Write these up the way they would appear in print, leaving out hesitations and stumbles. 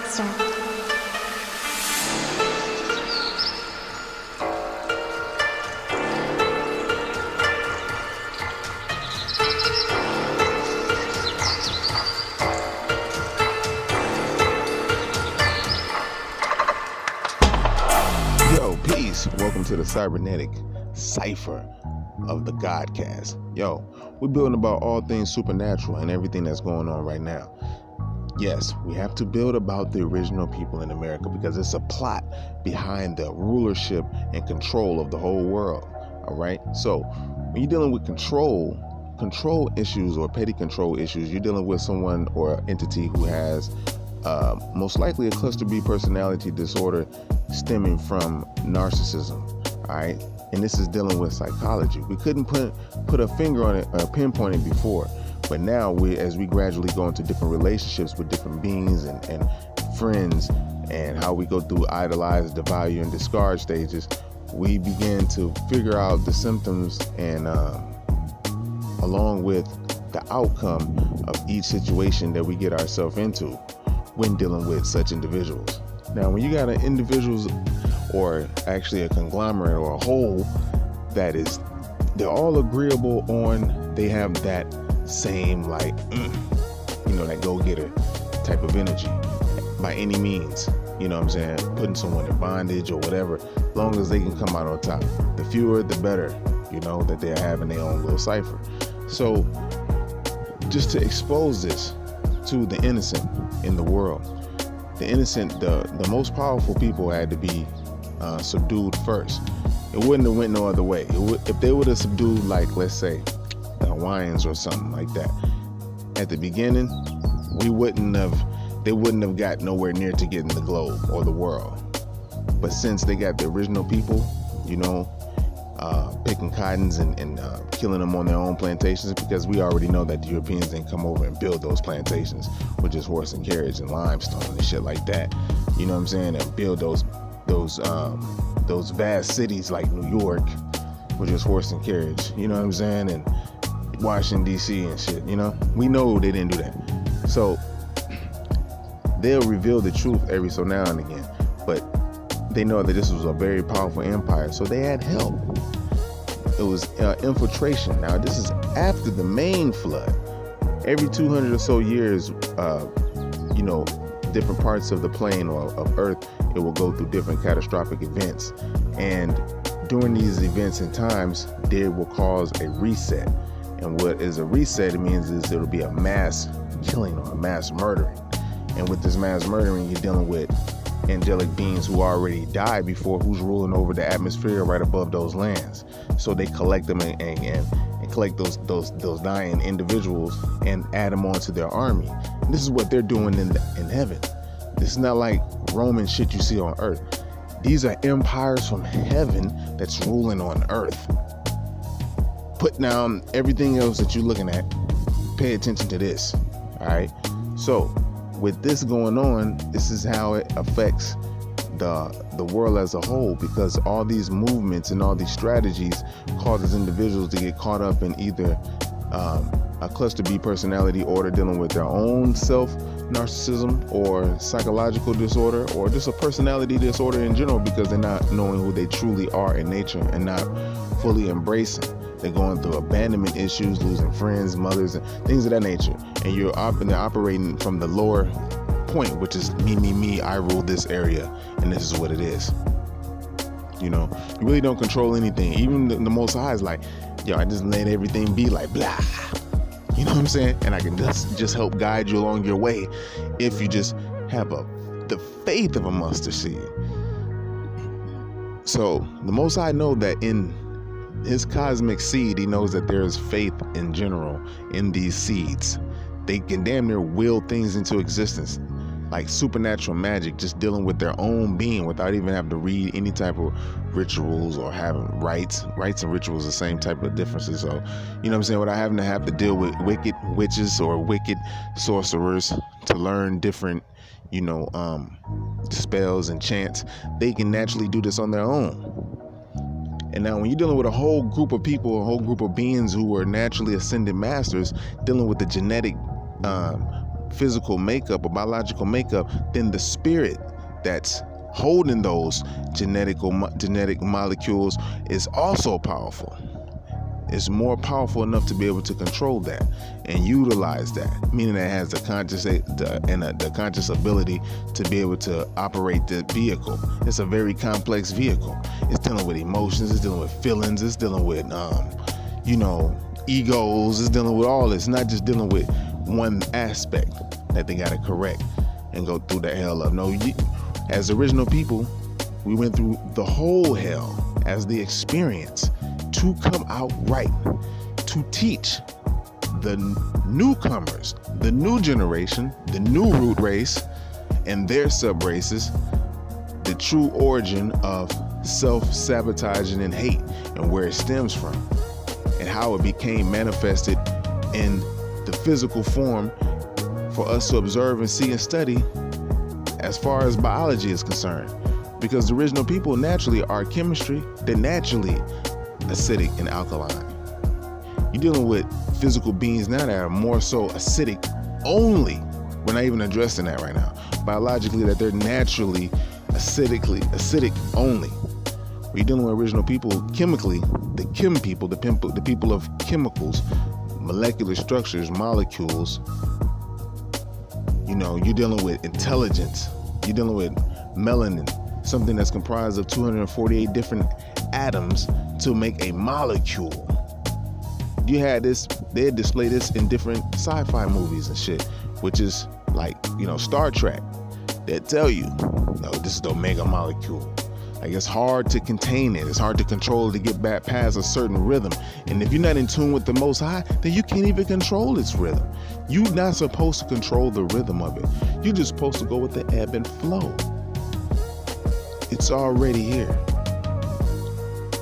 Mixer. Yo, peace. Welcome to the cybernetic cipher of the Godcast. Yo, we're building about all things supernatural and everything that's going on right now. Yes, we have to build about the original people in America because it's a plot behind the rulership and control of the whole world. All right. So when you're dealing with control issues or petty control issues, you're dealing with someone or entity who has most likely a cluster B personality disorder stemming from narcissism. All right. And this is dealing with psychology. We couldn't put a finger on it, pinpoint it before. But now, as we gradually go into different relationships with different beings and friends, and how we go through idolize, devalue, and discard stages, we begin to figure out the symptoms and along with the outcome of each situation that we get ourselves into when dealing with such individuals. Now, when you got an individuals or actually a conglomerate or a whole they're all agreeable on, they have that same that go-getter type of energy by any means, you know what I'm saying, putting someone in bondage or whatever, as long as they can come out on top. The fewer the better, that they're having their own little cipher. So just to expose this to the innocent in the world, the innocent, the most powerful people had to be subdued first. It wouldn't have went no other way. If they would have subdued, like, let's say, the Hawaiians or something like that, at the beginning, they wouldn't have got nowhere near to getting the globe or the world. But since they got the original people, picking cottons and killing them on their own plantations, because we already know that the Europeans didn't come over and build those plantations with just horse and carriage and limestone and shit like that. You know what I'm saying? And build those vast cities like New York with just horse and carriage. You know what I'm saying? And Washington D.C. and shit. We know they didn't do that. So they'll reveal the truth every so now and again, but they know that this was a very powerful empire, so they had help. It was infiltration. Now, this is after the main flood. Every 200 or so years, different parts of the plane or of Earth, it will go through different catastrophic events. And during these events and times, they will cause a reset. And what is a reset? It means is it'll be a mass killing or a mass murdering. And with this mass murdering, you're dealing with angelic beings who already died before, who's ruling over the atmosphere right above those lands. So they collect them and collect those dying individuals and add them onto their army. And this is what they're doing in heaven. This is not like Roman shit you see on earth. These are empires from heaven that's ruling on earth. Put down everything else that you're looking at. Pay attention to this. All right. So with this going on, this is how it affects the world as a whole, because all these movements and all these strategies causes individuals to get caught up in either a cluster B personality order dealing with their own self narcissism or psychological disorder, or just a personality disorder in general, because they're not knowing who they truly are in nature and not fully embracing. They're going through abandonment issues, losing friends, mothers, and things of that nature. And they're operating from the lower point, which is me, I rule this area, and this is what it is. You really don't control anything. Even the Most High is like, yo, I just let everything be like blah. You know what I'm saying? And I can just help guide you along your way if you just have the faith of a mustard seed. So the Most High know that in his cosmic seed, he knows that there is faith in general in these seeds. They can damn near will things into existence, like supernatural magic, just dealing with their own being without even having to read any type of rituals or having rites. Rites and rituals are the same type of differences. So, you know what I'm saying? Without having to have to deal with wicked witches or wicked sorcerers to learn different, spells and chants, they can naturally do this on their own. And now when you're dealing with a whole group of people, a whole group of beings who are naturally ascended masters, dealing with the genetic physical makeup or biological makeup, then the spirit that's holding those genetic molecules is also powerful. It's more powerful enough to be able to control that and utilize that, meaning that it has the conscious ability to be able to operate the vehicle. It's a very complex vehicle. It's dealing with emotions, it's dealing with feelings, it's dealing with egos, it's dealing with all this, not just dealing with one aspect that they got to correct and go through the hell of. No, as original people, we went through the whole hell as the experience to come out right, to teach the newcomers, the new generation, the new root race and their sub-races, the true origin of self-sabotaging and hate and where it stems from and how it became manifested in the physical form for us to observe and see and study as far as biology is concerned. Because the original people naturally are chemistry, they're naturally acidic and alkaline. You're dealing with physical beings now that are more so acidic only. We're not even addressing that right now. Biologically, that they're naturally acidic only. We're dealing with original people chemically, the people of chemicals, molecular structures, molecules. You're dealing with intelligence. You're dealing with melanin, something that's comprised of 248 different atoms to make a molecule. You had this, they display this in different sci-fi movies and shit, which is like, Star Trek. They tell you, no, this is the omega molecule. Like, it's hard to contain it. It's hard to control it, to get back past a certain rhythm. And if you're not in tune with the Most High, then you can't even control its rhythm. You're not supposed to control the rhythm of it. You're just supposed to go with the ebb and flow. It's already here.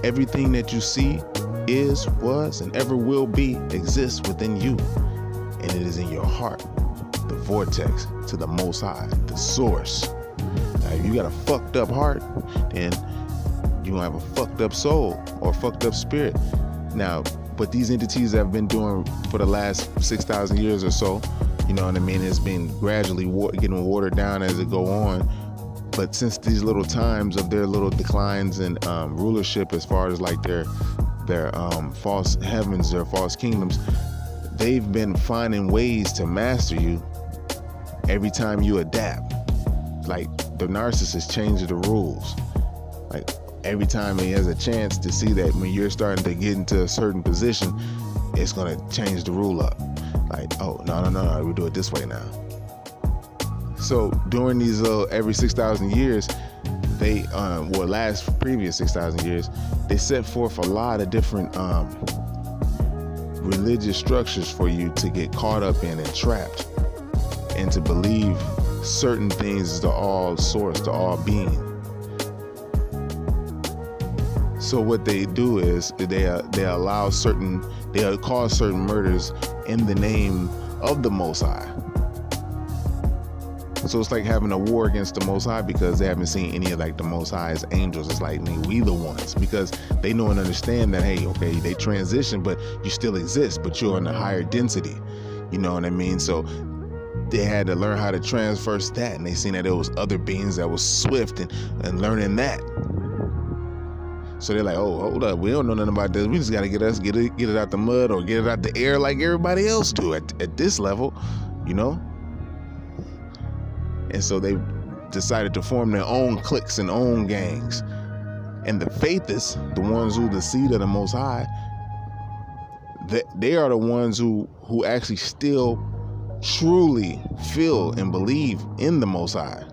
Everything that you see is, was, and ever will be exists within you. And it is in your heart, the vortex to the Most High, the source. Now, if you got a fucked up heart, then you gonna have a fucked up soul or fucked up spirit. Now, what these entities have been doing for the last 6,000 years or so, it's been gradually getting watered down as it go on. But since these little times of their little declines in rulership, as far as like their false heavens, their false kingdoms, they've been finding ways to master you every time you adapt. Like, the narcissist changes the rules. Like, every time he has a chance to see that when you're starting to get into a certain position, it's gonna change the rule up. Like, oh, no, we do it this way now. So during these every 6,000 years, they previous 6,000 years, they set forth a lot of different religious structures for you to get caught up in and trapped, and to believe certain things is the all source, the all being. So what they do is they cause certain murders in the name of the Most High. So it's like having a war against the Most High, because they haven't seen any of like the Most High's angels. It's like, we the ones, because they know and understand that, hey, okay, they transition, but you still exist, but you're in a higher density. You know what I mean? So they had to learn how to transverse that, and they seen that there was other beings that was swift and learning that. So they're like, oh, hold up, we don't know nothing about this. We just got to get it out the mud or get it out the air like everybody else do at this level, And so they decided to form their own cliques and own gangs. And the faithists, the ones who the seed of the Most High, they are the ones who actually still truly feel and believe in the Most High.